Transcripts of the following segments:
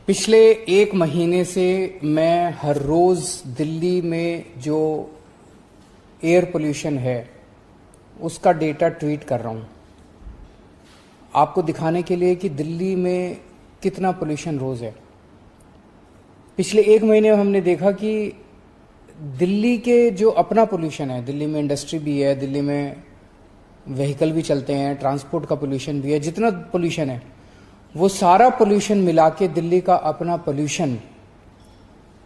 पिछले एक महीने से मैं हर रोज दिल्ली में जो एयर पोल्यूशन है उसका डेटा ट्वीट कर रहा हूं, आपको दिखाने के लिए कि दिल्ली में कितना पोल्यूशन रोज है। पिछले एक महीने में हमने देखा कि दिल्ली के जो अपना पोल्यूशन है, दिल्ली में इंडस्ट्री भी है, दिल्ली में व्हीकल भी चलते हैं, ट्रांसपोर्ट का पोल्यूशन भी है, जितना पोल्यूशन है वो सारा पोल्यूशन मिला के दिल्ली का अपना पोल्यूशन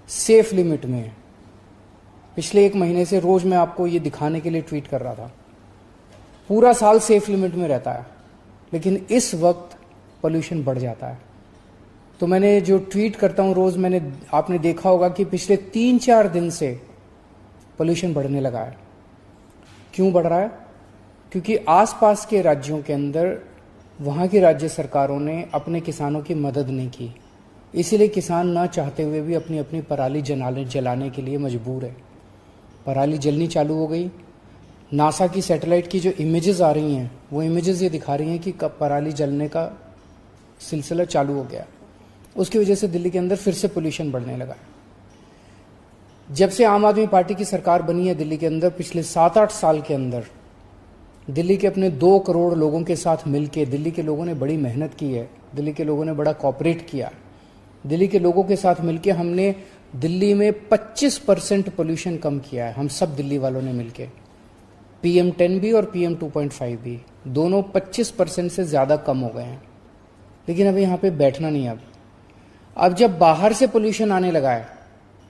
सेफ लिमिट में है। पिछले एक महीने से रोज मैं आपको ये दिखाने के लिए ट्वीट कर रहा था। पूरा साल सेफ लिमिट में रहता है, लेकिन इस वक्त पोल्यूशन बढ़ जाता है। तो मैंने जो ट्वीट करता हूं रोज, आपने देखा होगा कि पिछले 3-4 दिन से पोल्यूशन बढ़ने लगा है। क्यों बढ़ रहा है? क्योंकि आसपास के राज्यों के अंदर वहां की राज्य सरकारों ने अपने किसानों की मदद नहीं की, इसीलिए किसान ना चाहते हुए भी अपनी अपनी पराली जलाने के लिए मजबूर है। पराली जलनी चालू हो गई। नासा की सैटेलाइट की जो इमेजेस आ रही हैं वो इमेजेस ये दिखा रही हैं कि कब पराली जलने का सिलसिला चालू हो गया। उसकी वजह से दिल्ली के अंदर फिर से पोल्यूशन बढ़ने लगा है। जब से आम आदमी पार्टी की सरकार बनी है दिल्ली के अंदर, पिछले 7-8 साल के अंदर दिल्ली के अपने 2 करोड़ लोगों के साथ मिलके दिल्ली के लोगों ने बड़ी मेहनत की है। दिल्ली के लोगों ने बड़ा कॉपरेट किया। दिल्ली के लोगों के साथ मिलके हमने दिल्ली में 25% पोल्यूशन कम किया है। हम सब दिल्ली वालों ने मिलके PM10 भी और PM2.5 भी दोनों 25% से ज़्यादा कम हो गए हैं। लेकिन अब यहाँ पे बैठना नहीं। अब जब बाहर से पोल्यूशन आने लगा है,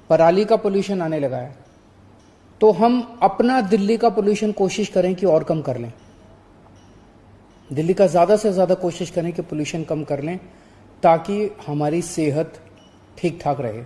पराली का पोल्यूशन आने लगा है, तो हम अपना दिल्ली का पोल्यूशन कोशिश करें कि और कम कर लें। दिल्ली का ज़्यादा से ज़्यादा कोशिश करें कि पोल्यूशन कम कर लें, ताकि हमारी सेहत ठीक ठाक रहे।